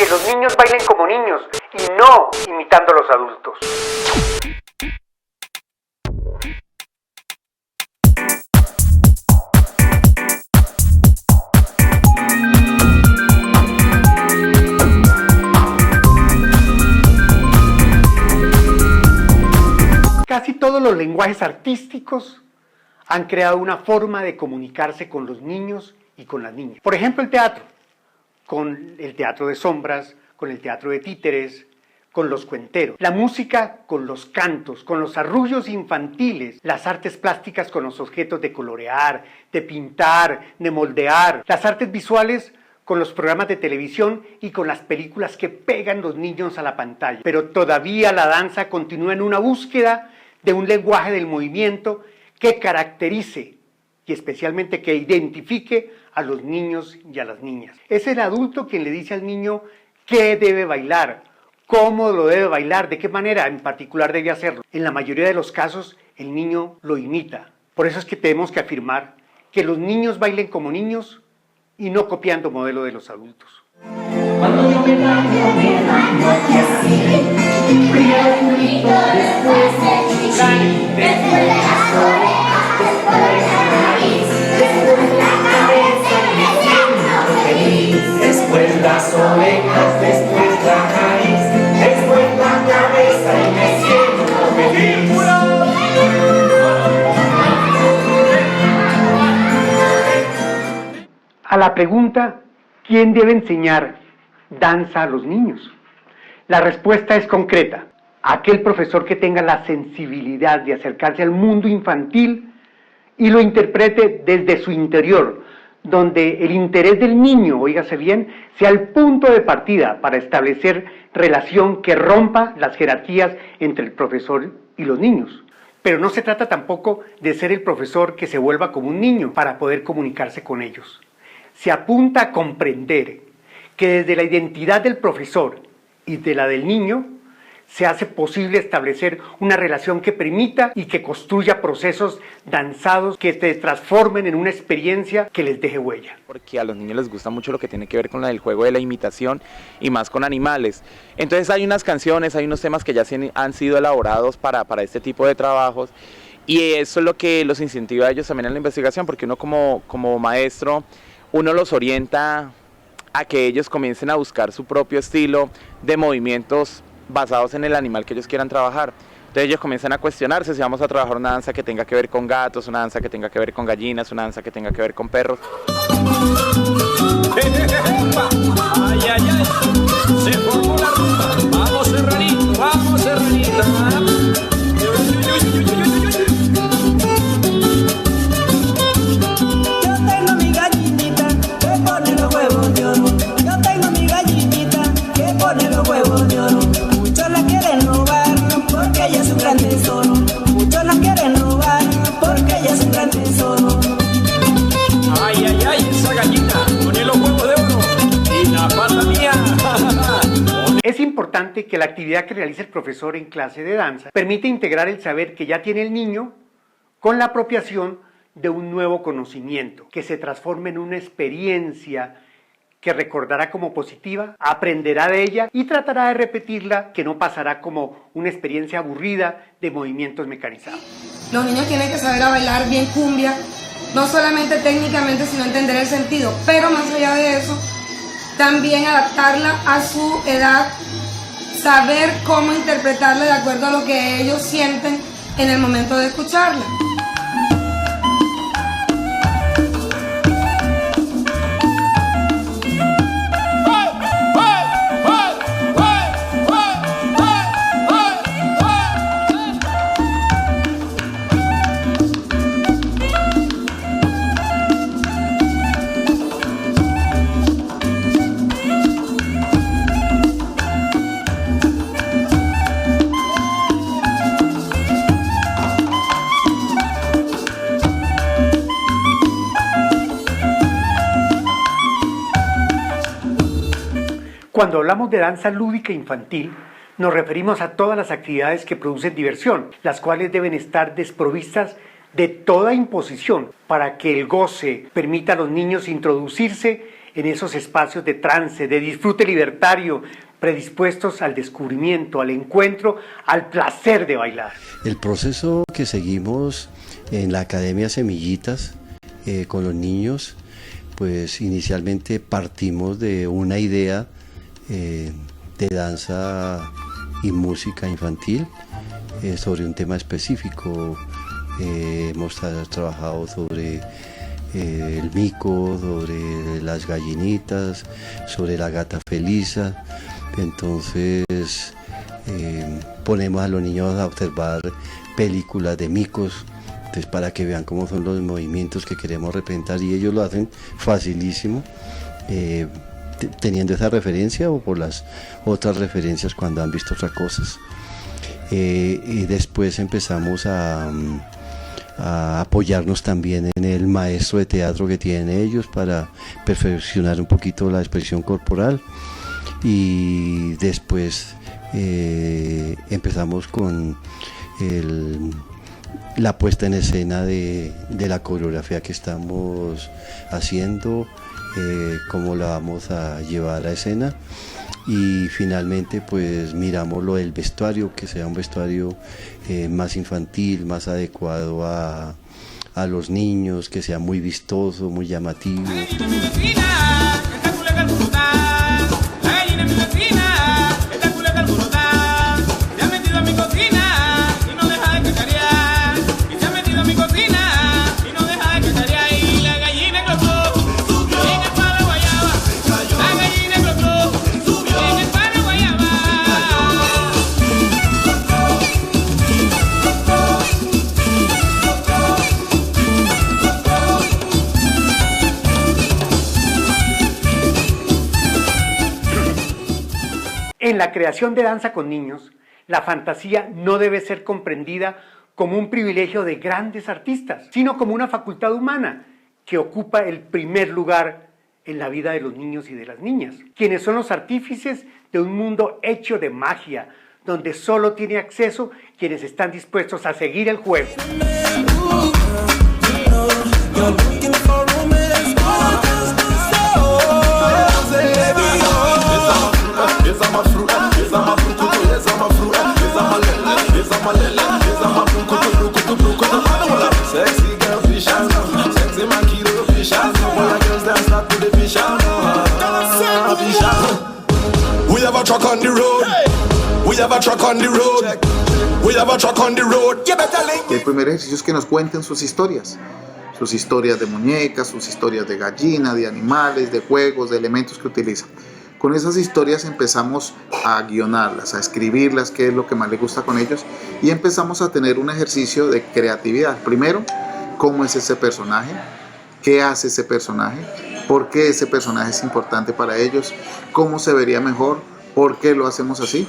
que los niños bailen como niños y no imitando a los adultos. Casi todos los lenguajes artísticos han creado una forma de comunicarse con los niños y con las niñas. Por ejemplo, el teatro, con el teatro de sombras, con el teatro de títeres, con los cuenteros. La música con los cantos, con los arrullos infantiles, las artes plásticas con los objetos de colorear, de pintar, de moldear, las artes visuales con los programas de televisión y con las películas que pegan los niños a la pantalla. Pero todavía la danza continúa en una búsqueda de un lenguaje del movimiento que caracterice y especialmente que identifique a los niños y a las niñas. Es el adulto quien le dice al niño qué debe bailar, cómo lo debe bailar, de qué manera en particular debe hacerlo. En la mayoría de los casos el niño lo imita. Por eso es que tenemos que afirmar que los niños bailen como niños y no copiando modelo de los adultos. Cuando yo me baño así, primero el culito, después el chichi, después de las orejas, después de la nariz, después la cabeza y me siento feliz. Después las orejas, después la nariz, después la cabeza y me siento feliz. A la pregunta, ¿quién debe enseñar danza a los niños? La respuesta es concreta. Aquel profesor que tenga la sensibilidad de acercarse al mundo infantil y lo interprete desde su interior, donde el interés del niño, óigase bien, sea el punto de partida para establecer relación que rompa las jerarquías entre el profesor y los niños. Pero no se trata tampoco de ser el profesor que se vuelva como un niño para poder comunicarse con ellos. Se apunta a comprender que desde la identidad del profesor y de la del niño se hace posible establecer una relación que permita y que construya procesos danzados que se transformen en una experiencia que les deje huella. Porque a los niños les gusta mucho lo que tiene que ver con el juego de la imitación y más con animales. Entonces hay unas canciones, hay unos temas que ya han sido elaborados para este tipo de trabajos y eso es lo que los incentiva a ellos también en la investigación, porque uno como maestro, uno los orienta a que ellos comiencen a buscar su propio estilo de movimientos basados en el animal que ellos quieran trabajar. Entonces ellos comienzan a cuestionarse si vamos a trabajar una danza que tenga que ver con gatos, una danza que tenga que ver con gallinas, una danza que tenga que ver con perros. Ay, ay, ay, se formó la rumba. Vamos, Serranito, vamos, Serranita. Muchos la quieren robar porque ella es un gran tesoro. Ay, ay, ay, esa gallina pone los huevos de oro y la pata mía. Es importante que la actividad que realiza el profesor en clase de danza permite integrar el saber que ya tiene el niño con la apropiación de un nuevo conocimiento que se transforme en una experiencia que recordará como positiva, aprenderá de ella y tratará de repetirla, que no pasará como una experiencia aburrida de movimientos mecanizados. Los niños tienen que saber a bailar bien cumbia, no solamente técnicamente, sino entender el sentido, pero más allá de eso, también adaptarla a su edad, saber cómo interpretarla de acuerdo a lo que ellos sienten en el momento de escucharla. Cuando hablamos de danza lúdica infantil, nos referimos a todas las actividades que producen diversión, las cuales deben estar desprovistas de toda imposición para que el goce permita a los niños introducirse en esos espacios de trance, de disfrute libertario, predispuestos al descubrimiento, al encuentro, al placer de bailar. El proceso que seguimos en la Academia Semillitas con los niños, pues inicialmente partimos de una idea de danza y música infantil sobre un tema específico. Hemos trabajado sobre el mico, sobre las gallinitas, sobre la gata Felisa. Entonces ponemos a los niños a observar películas de micos, entonces para que vean cómo son los movimientos que queremos representar, y ellos lo hacen facilísimo, teniendo esa referencia o por las otras referencias cuando han visto otras cosas. Y después empezamos a apoyarnos también en el maestro de teatro que tienen ellos para perfeccionar un poquito la expresión corporal. Y después empezamos con la puesta en escena de la coreografía que estamos haciendo, cómo la vamos a llevar a escena, y finalmente pues miramos lo del vestuario, que sea un vestuario más infantil, más adecuado a los niños, que sea muy vistoso, muy llamativo. En la creación de danza con niños, la fantasía no debe ser comprendida como un privilegio de grandes artistas, sino como una facultad humana que ocupa el primer lugar en la vida de los niños y de las niñas, quienes son los artífices de un mundo hecho de magia, donde solo tiene acceso quienes están dispuestos a seguir el juego. El primer ejercicio es que nos cuenten sus historias de muñecas, sus historias de gallina, de animales, de juegos, de elementos que utilizan. Con esas historias empezamos a guionarlas, a escribirlas, qué es lo que más les gusta con ellos, y empezamos a tener un ejercicio de creatividad. Primero, ¿cómo es ese personaje? ¿Qué hace ese personaje? ¿Por qué ese personaje es importante para ellos? ¿Cómo se vería mejor? ¿Por qué lo hacemos así?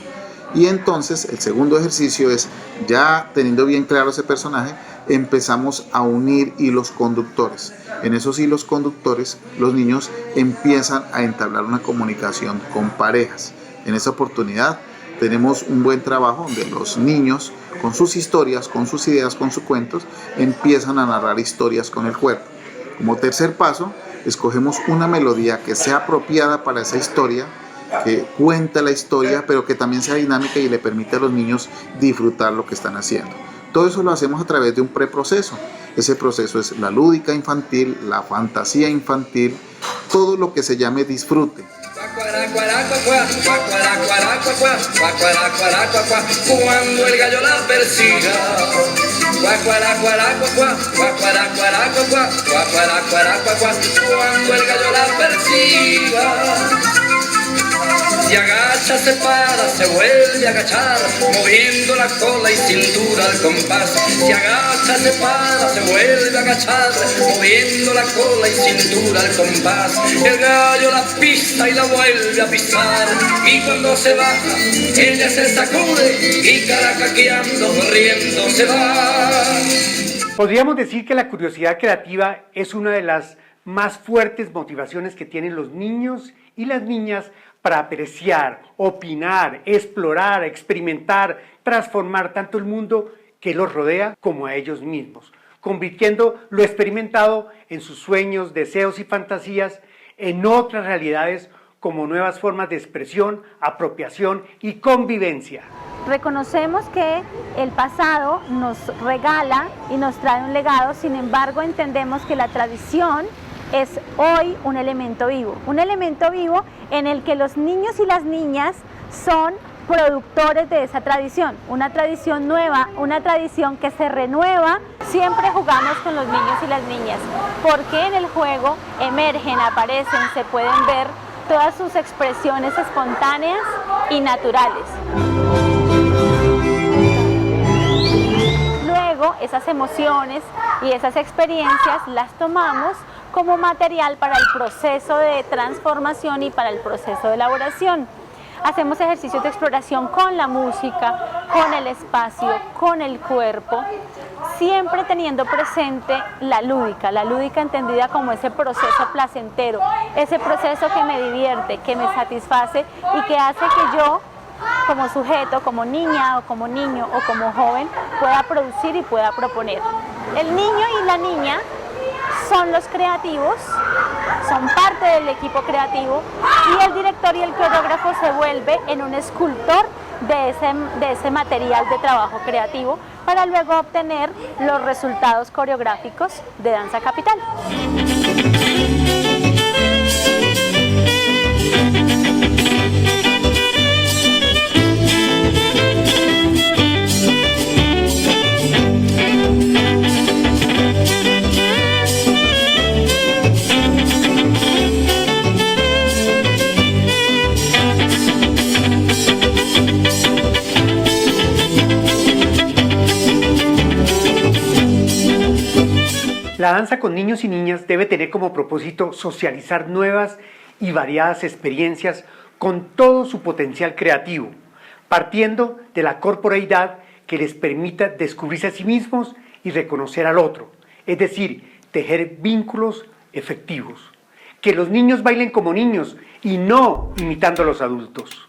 Y entonces el segundo ejercicio es, ya teniendo bien claro ese personaje, empezamos a unir hilos conductores. En esos hilos conductores los niños empiezan a entablar una comunicación con parejas. En esa oportunidad tenemos un buen trabajo donde los niños, con sus historias, con sus ideas, con sus cuentos, empiezan a narrar historias con el cuerpo. Como tercer paso, escogemos una melodía que sea apropiada para esa historia, que cuenta la historia, pero que también sea dinámica y le permite a los niños disfrutar lo que están haciendo. Todo eso lo hacemos a través de un preproceso. Ese proceso es la lúdica infantil, la fantasía infantil, todo lo que se llame disfrute. Cuando el gallo la persiga, cuando el gallo la persiga. Se agacha, se para, se vuelve a agachar, moviendo la cola y cintura al compás. Se agacha, se para, se vuelve a agachar, moviendo la cola y cintura al compás. El gallo la pisa y la vuelve a pisar, y cuando se baja, ella se sacude y caracaqueando, riendo se va. Podríamos decir que la curiosidad creativa es una de las más fuertes motivaciones que tienen los niños y las niñas para apreciar, opinar, explorar, experimentar, transformar tanto el mundo que los rodea como a ellos mismos, convirtiendo lo experimentado en sus sueños, deseos y fantasías en otras realidades como nuevas formas de expresión, apropiación y convivencia. Reconocemos que el pasado nos regala y nos trae un legado, sin embargo entendemos que la tradición es hoy un elemento vivo en el que los niños y las niñas son productores de esa tradición, una tradición nueva, una tradición que se renueva. Siempre jugamos con los niños y las niñas, porque en el juego emergen, aparecen, se pueden ver todas sus expresiones espontáneas y naturales. Luego, esas emociones y esas experiencias las tomamos como material para el proceso de transformación y para el proceso de elaboración. Hacemos ejercicios de exploración con la música, con el espacio, con el cuerpo, siempre teniendo presente la lúdica entendida como ese proceso placentero, ese proceso que me divierte, que me satisface y que hace que yo, como sujeto, como niña o como niño o como joven, pueda producir y pueda proponer. El niño y la niña son los creativos, son parte del equipo creativo, y el director y el coreógrafo se vuelve en un escultor de ese material de trabajo creativo para luego obtener los resultados coreográficos de Danza Capital. La danza con niños y niñas debe tener como propósito socializar nuevas y variadas experiencias con todo su potencial creativo, partiendo de la corporeidad que les permita descubrirse a sí mismos y reconocer al otro, es decir, tejer vínculos efectivos. Que los niños bailen como niños y no imitando a los adultos.